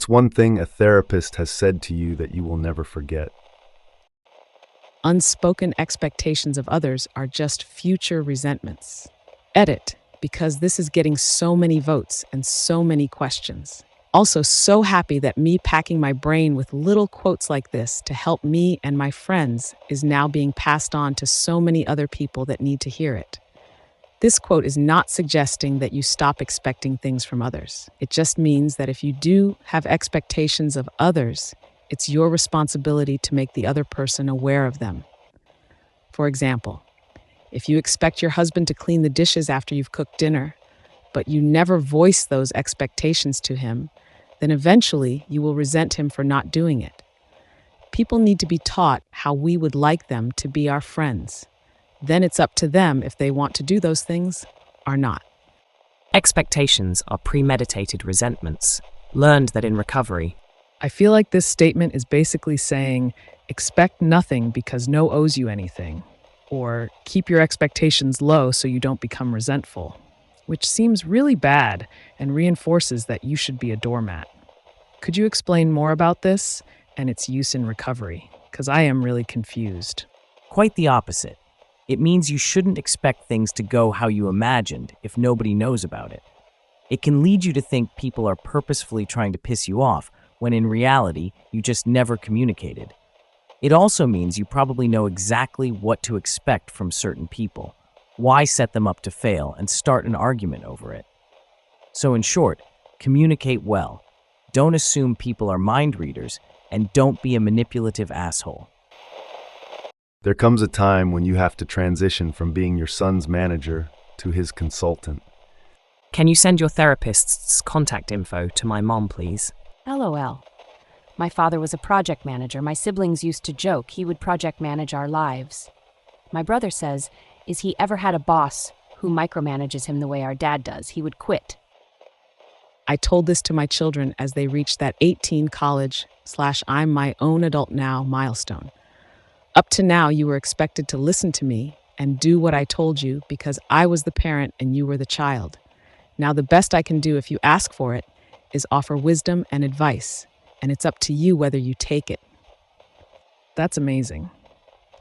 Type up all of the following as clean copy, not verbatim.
What's one thing a therapist has said to you that you will never forget? Unspoken expectations of others are just future resentments. Edit, because this is getting so many votes and so many questions. Also, so happy that me packing my brain with little quotes like this to help me and my friends is now being passed on to so many other people that need to hear it. This quote is not suggesting that you stop expecting things from others. It just means that if you do have expectations of others, it's your responsibility to make the other person aware of them. For example, if you expect your husband to clean the dishes after you've cooked dinner, but you never voice those expectations to him, then eventually you will resent him for not doing it. People need to be taught how we would like them to be our friends. Then it's up to them if they want to do those things or not. Expectations are premeditated resentments, learned that in recovery. I feel like this statement is basically saying, expect nothing because no owes you anything, or keep your expectations low so you don't become resentful, which seems really bad and reinforces that you should be a doormat. Could you explain more about this and its use in recovery? Because I am really confused. Quite the opposite. It means you shouldn't expect things to go how you imagined if nobody knows about it. It can lead you to think people are purposefully trying to piss you off, when in reality, you just never communicated. It also means you probably know exactly what to expect from certain people. Why set them up to fail and start an argument over it? So in short, communicate well. Don't assume people are mind readers, and don't be a manipulative asshole. There comes a time when you have to transition from being your son's manager to his consultant. Can you send your therapist's contact info to my mom, please? LOL. My father was a project manager. My siblings used to joke he would project manage our lives. My brother says, is he ever had a boss who micromanages him the way our dad does? He would quit. I told this to my children as they reached that 18 college/I'm my own adult now milestone. Up to now, you were expected to listen to me and do what I told you because I was the parent and you were the child. Now, the best I can do if you ask for it is offer wisdom and advice, and it's up to you whether you take it. That's amazing.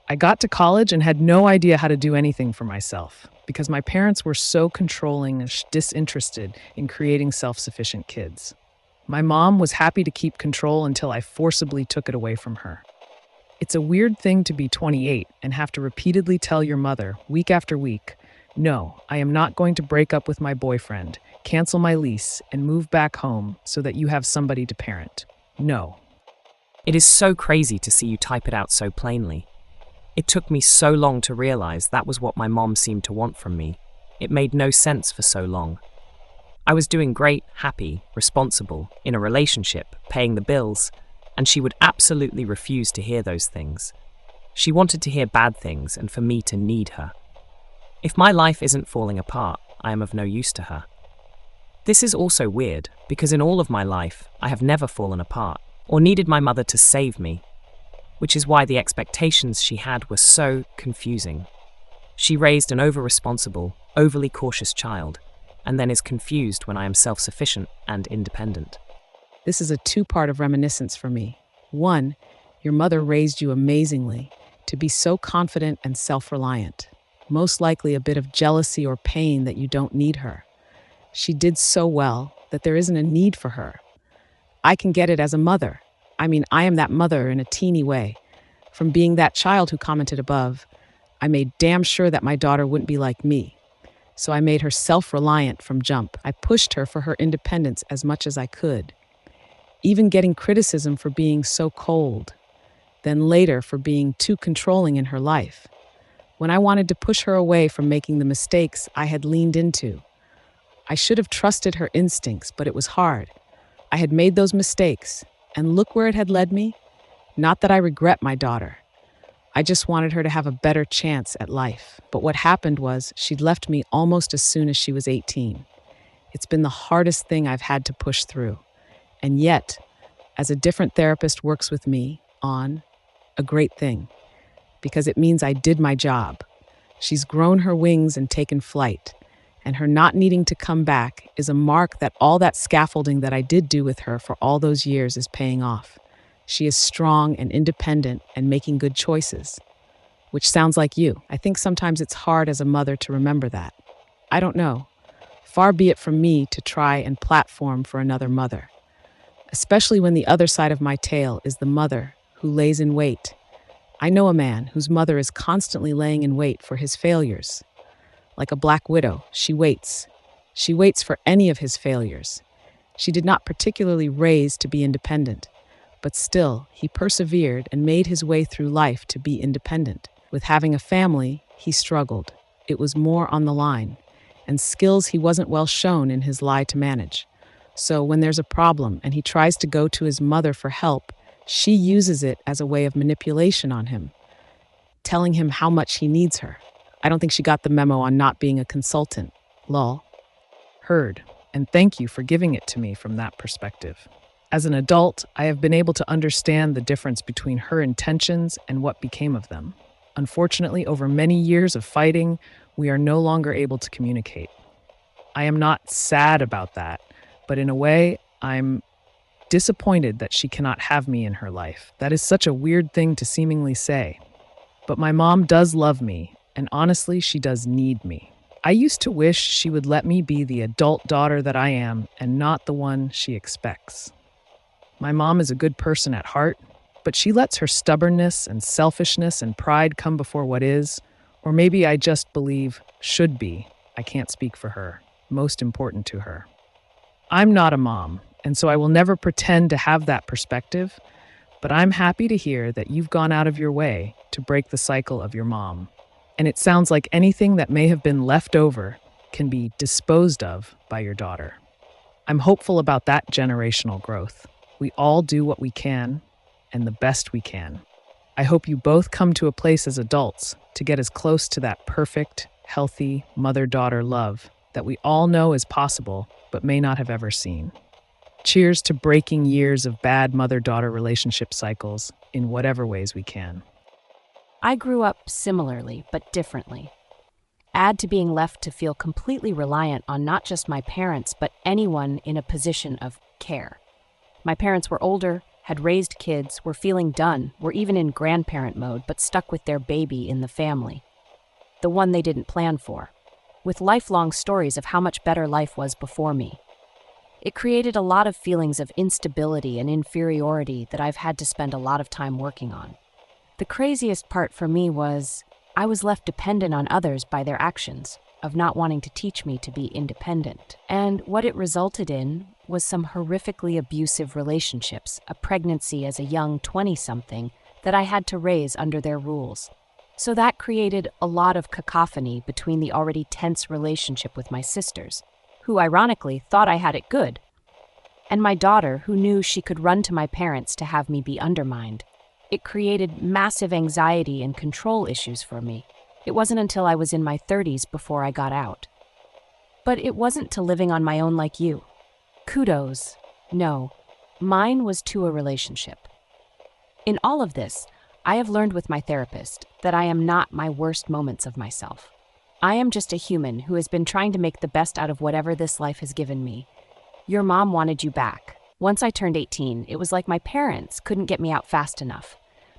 I got to college and had no idea how to do anything for myself because my parents were so controlling and disinterested in creating self-sufficient kids. My mom was happy to keep control until I forcibly took it away from her. It's a weird thing to be 28 and have to repeatedly tell your mother, week after week, no, I am not going to break up with my boyfriend, cancel my lease, and move back home so that you have somebody to parent. No. It is so crazy to see you type it out so plainly. It took me so long to realize that was what my mom seemed to want from me. It made no sense for so long. I was doing great, happy, responsible, in a relationship, paying the bills, and she would absolutely refuse to hear those things. She wanted to hear bad things and for me to need her. If my life isn't falling apart, I am of no use to her. This is also weird, because in all of my life, I have never fallen apart, or needed my mother to save me, which is why the expectations she had were so confusing. She raised an over-responsible, overly cautious child, and then is confused when I am self-sufficient and independent. This is a two-part of reminiscence for me. One, your mother raised you amazingly to be so confident and self-reliant, most likely a bit of jealousy or pain that you don't need her. She did so well that there isn't a need for her. I can get it as a mother. I mean, I am that mother in a teeny way. From being that child who commented above, I made damn sure that my daughter wouldn't be like me. So I made her self-reliant from jump. I pushed her for her independence as much as I could. Even getting criticism for being so cold, then later for being too controlling in her life. When I wanted to push her away from making the mistakes I had leaned into, I should have trusted her instincts, but it was hard. I had made those mistakes, and look where it had led me. Not that I regret my daughter. I just wanted her to have a better chance at life. But what happened was she'd left me almost as soon as she was 18. It's been the hardest thing I've had to push through. And yet, as a different therapist works with me on, a great thing, because it means I did my job. She's grown her wings and taken flight, And her not needing to come back is a mark that all that scaffolding that I did do with her for all those years is paying off. She is strong and independent and making good choices, which sounds like you. I think sometimes it's hard as a mother to remember that. I don't know. Far be it from me to try and platform for another mother, especially when the other side of my tale is the mother who lays in wait. I know a man whose mother is constantly laying in wait for his failures. Like a black widow, she waits. She waits for any of his failures. She did not particularly raise to be independent, but still, he persevered and made his way through life to be independent. With having a family, he struggled. It was more on the line, and skills he wasn't well shown in his lie to manage. So when there's a problem and he tries to go to his mother for help, she uses it as a way of manipulation on him, telling him how much he needs her. I don't think she got the memo on not being a consultant. Lol. Heard, and thank you for giving it to me from that perspective. As an adult, I have been able to understand the difference between her intentions and what became of them. Unfortunately, over many years of fighting, we are no longer able to communicate. I am not sad about that, but in a way, I'm disappointed that she cannot have me in her life. That is such a weird thing to seemingly say. But my mom does love me, and honestly, she does need me. I used to wish she would let me be the adult daughter that I am and not the one she expects. My mom is a good person at heart, but she lets her stubbornness and selfishness and pride come before what is, or maybe I just believe should be, I can't speak for her, most important to her. I'm not a mom, and so I will never pretend to have that perspective, but I'm happy to hear that you've gone out of your way to break the cycle of your mom. And it sounds like anything that may have been left over can be disposed of by your daughter. I'm hopeful about that generational growth. We all do what we can and the best we can. I hope you both come to a place as adults to get as close to that perfect, healthy mother-daughter love that we all know is possible but may not have ever seen. Cheers to breaking years of bad mother-daughter relationship cycles in whatever ways we can. I grew up similarly, but differently. Add to being left to feel completely reliant on not just my parents, but anyone in a position of care. My parents were older, had raised kids, were feeling done, were even in grandparent mode, but stuck with their baby in the family. The one they didn't plan for, with lifelong stories of how much better life was before me. It created a lot of feelings of instability and inferiority that I've had to spend a lot of time working on. The craziest part for me was I was left dependent on others by their actions, of not wanting to teach me to be independent. And what it resulted in was some horrifically abusive relationships, a pregnancy as a young 20-something that I had to raise under their rules. So that created a lot of cacophony between the already tense relationship with my sisters, who ironically thought I had it good, and my daughter, who knew she could run to my parents to have me be undermined. It created massive anxiety and control issues for me. It wasn't until I was in my 30s before I got out. But it wasn't to living on my own like you. Kudos. No, mine was to a relationship. In all of this, I have learned with my therapist that I am not my worst moments of myself. I am just a human who has been trying to make the best out of whatever this life has given me. Your mom wanted you back. Once I turned 18, it was like my parents couldn't get me out fast enough,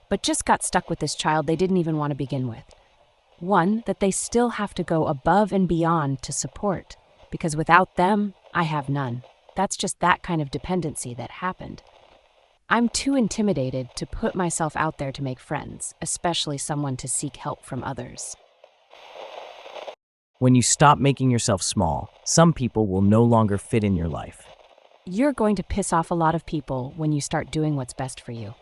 but just got stuck with this child they didn't even want to begin with. One that they still have to go above and beyond to support, because without them, I have none. That's just that kind of dependency that happened. I'm too intimidated to put myself out there to make friends, especially someone to seek help from others. When you stop making yourself small, some people will no longer fit in your life. You're going to piss off a lot of people when you start doing what's best for you.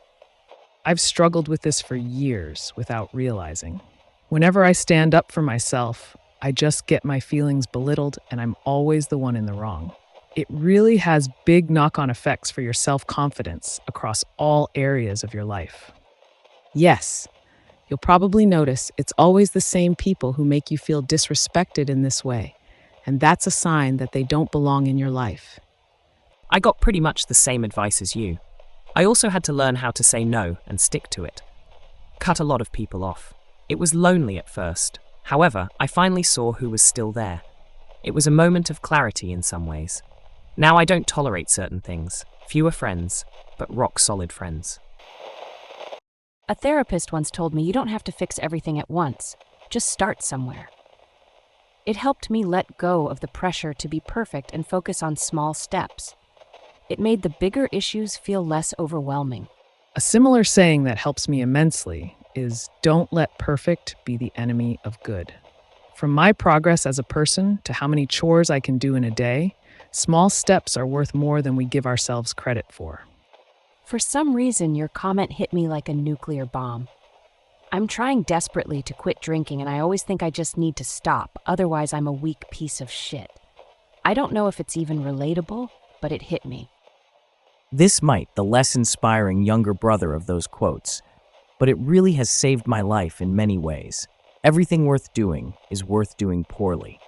I've struggled with this for years without realizing. Whenever I stand up for myself, I just get my feelings belittled and I'm always the one in the wrong. It really has big knock-on effects for your self-confidence across all areas of your life. Yes, you'll probably notice it's always the same people who make you feel disrespected in this way, and that's a sign that they don't belong in your life. I got pretty much the same advice as you. I also had to learn how to say no and stick to it. Cut a lot of people off. It was lonely at first. However, I finally saw who was still there. It was a moment of clarity in some ways. Now I don't tolerate certain things. Fewer friends, but rock-solid friends. A therapist once told me you don't have to fix everything at once. Just start somewhere. It helped me let go of the pressure to be perfect and focus on small steps. It made the bigger issues feel less overwhelming. A similar saying that helps me immensely is don't let perfect be the enemy of good. From my progress as a person to how many chores I can do in a day, small steps are worth more than we give ourselves credit for. For some reason, your comment hit me like a nuclear bomb. I'm trying desperately to quit drinking, and I always think I just need to stop, otherwise I'm a weak piece of shit. I don't know if it's even relatable, but it hit me. This might the less inspiring younger brother of those quotes, but it really has saved my life in many ways. Everything worth doing is worth doing poorly.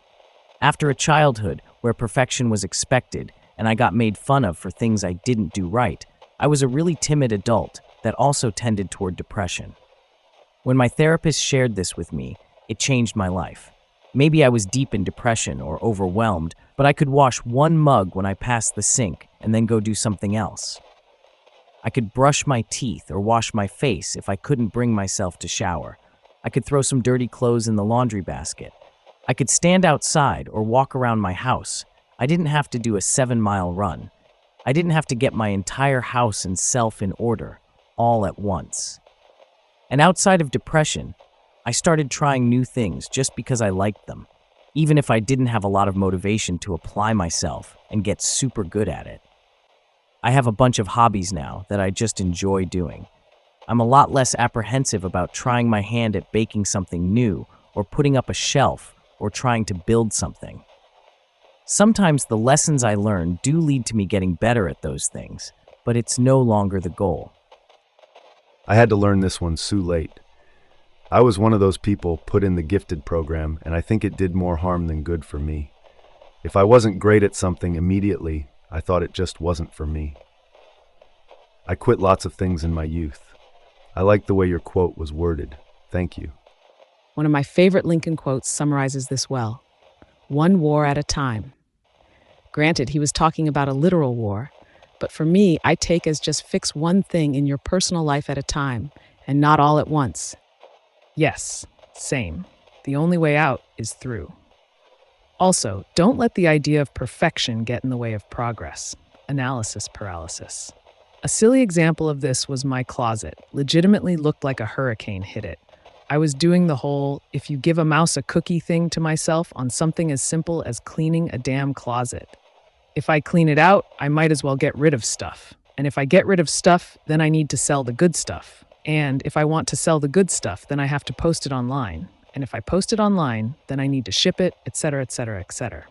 After a childhood where perfection was expected and I got made fun of for things I didn't do right, I was a really timid adult that also tended toward depression. When my therapist shared this with me, it changed my life. Maybe I was deep in depression or overwhelmed, but I could wash one mug when I passed the sink and then go do something else. I could brush my teeth or wash my face if I couldn't bring myself to shower. I could throw some dirty clothes in the laundry basket. I could stand outside or walk around my house. I didn't have to do a 7-mile run. I didn't have to get my entire house and self in order, all at once. And outside of depression, I started trying new things just because I liked them, even if I didn't have a lot of motivation to apply myself and get super good at it. I have a bunch of hobbies now that I just enjoy doing. I'm a lot less apprehensive about trying my hand at baking something new or putting up a shelf or trying to build something. Sometimes the lessons I learn do lead to me getting better at those things, but it's no longer the goal. I had to learn this one too late. I was one of those people put in the gifted program, and I think it did more harm than good for me. If I wasn't great at something immediately, I thought it just wasn't for me. I quit lots of things in my youth. I like the way your quote was worded. Thank you. One of my favorite Lincoln quotes summarizes this well. One war at a time. Granted, he was talking about a literal war, but for me, I take as just fix one thing in your personal life at a time, and not all at once. Yes, same. The only way out is through. Also, don't let the idea of perfection get in the way of progress. Analysis paralysis. A silly example of this was my closet. Legitimately looked like a hurricane hit it. I was doing the whole, if you give a mouse a cookie thing to myself on something as simple as cleaning a damn closet. If I clean it out, I might as well get rid of stuff. And if I get rid of stuff, then I need to sell the good stuff. And if I want to sell the good stuff, then I have to post it online. And if I post it online, then I need to ship it, etc., etc., etc.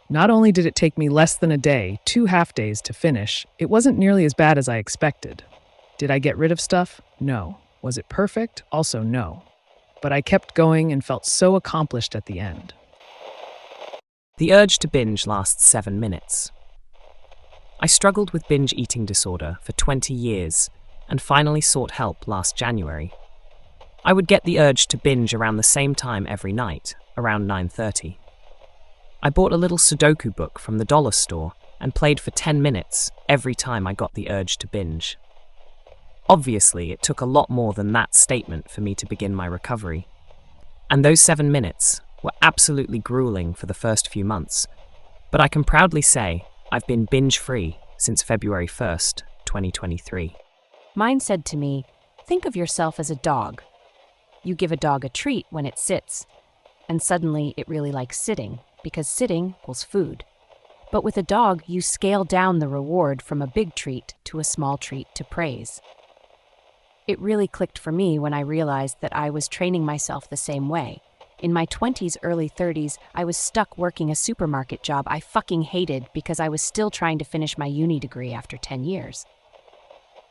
Not only did it take me less than a day, 2 half-days to finish, it wasn't nearly as bad as I expected. Did I get rid of stuff? No. Was it perfect? Also no. But I kept going and felt so accomplished at the end. The urge to binge lasts 7 minutes. I struggled with binge eating disorder for 20 years and finally sought help last January. I would get the urge to binge around the same time every night, around 9:30. I bought a little Sudoku book from the dollar store and played for 10 minutes every time I got the urge to binge. Obviously, it took a lot more than that statement for me to begin my recovery. And those 7 minutes were absolutely grueling for the first few months, but I can proudly say I've been binge-free since February 1st, 2023. Mine said to me, think of yourself as a dog. You give a dog a treat when it sits, and suddenly it really likes sitting, because sitting equals food. But with a dog, you scale down the reward from a big treat to a small treat to praise. It really clicked for me when I realized that I was training myself the same way. In my 20s, early 30s, I was stuck working a supermarket job I fucking hated because I was still trying to finish my uni degree after 10 years.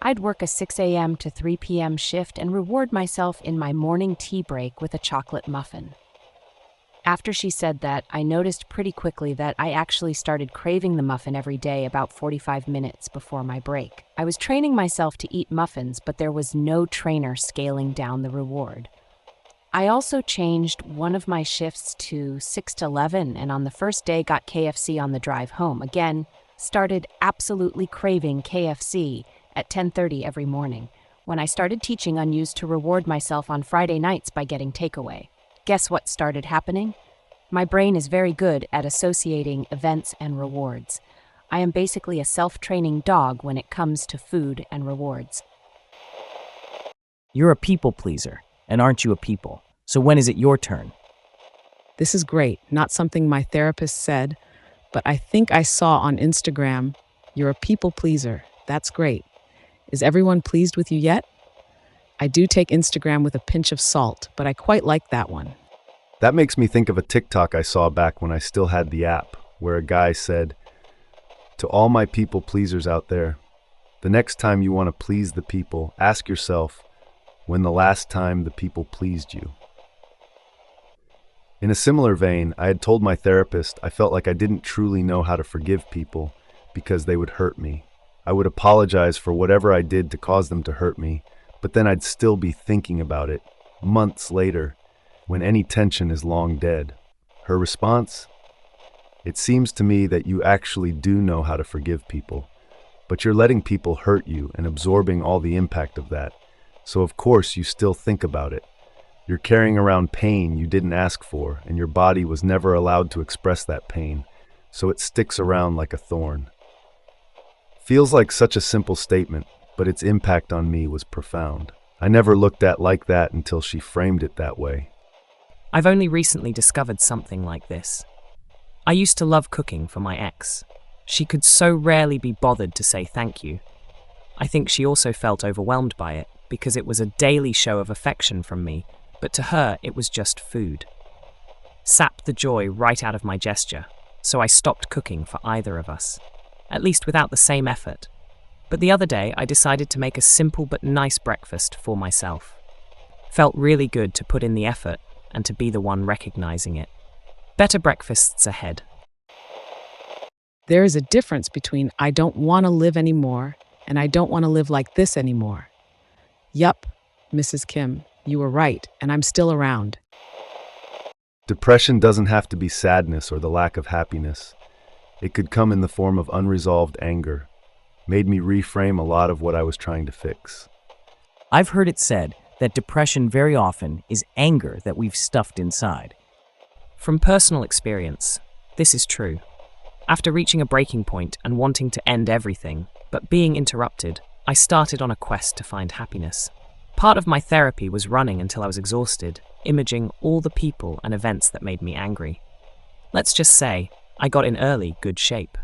I'd work a 6 a.m. to 3 p.m. shift and reward myself in my morning tea break with a chocolate muffin. After she said that, I noticed pretty quickly that I actually started craving the muffin every day about 45 minutes before my break. I was training myself to eat muffins, but there was no trainer scaling down the reward. I also changed one of my shifts to 6 to 11, and on the first day got KFC on the drive home. Again, started absolutely craving KFC at 10:30 every morning. When I started teaching, unused to reward myself on Friday nights by getting takeaway. Guess what started happening? My brain is very good at associating events and rewards. I am basically a self-training dog when it comes to food and rewards. You're a people pleaser, and aren't you a people? So when is it your turn? This is great. Not something my therapist said, but I think I saw on Instagram, you're a people pleaser. That's great. Is everyone pleased with you yet? I do take Instagram with a pinch of salt, but I quite like that one. That makes me think of a TikTok I saw back when I still had the app, where a guy said, "To all my people pleasers out there, the next time you want to please the people, ask yourself, when the last time the people pleased you?" In a similar vein, I had told my therapist I felt like I didn't truly know how to forgive people because they would hurt me. I would apologize for whatever I did to cause them to hurt me, but then I'd still be thinking about it months later, when any tension is long dead. Her response? "It seems to me that you actually do know how to forgive people, but you're letting people hurt you and absorbing all the impact of that. So of course you still think about it. You're carrying around pain you didn't ask for, and your body was never allowed to express that pain, so it sticks around like a thorn." Feels like such a simple statement, but its impact on me was profound. I never looked at like that until she framed it that way. I've only recently discovered something like this. I used to love cooking for my ex. She could so rarely be bothered to say thank you. I think she also felt overwhelmed by it, because it was a daily show of affection from me, but to her it was just food. Sapped the joy right out of my gesture, so I stopped cooking for either of us, at least without the same effort. But the other day I decided to make a simple but nice breakfast for myself. Felt really good to put in the effort and to be the one recognizing it. Better breakfasts ahead. There is a difference between I don't want to live anymore and I don't want to live like this anymore. Yup, Mrs. Kim, you were right, and I'm still around. Depression doesn't have to be sadness or the lack of happiness. It could come in the form of unresolved anger. Made me reframe a lot of what I was trying to fix. I've heard it said that depression very often is anger that we've stuffed inside. From personal experience, this is true. After reaching a breaking point and wanting to end everything, but being interrupted, I started on a quest to find happiness. Part of my therapy was running until I was exhausted, imaging all the people and events that made me angry. Let's just say, I got in early good shape.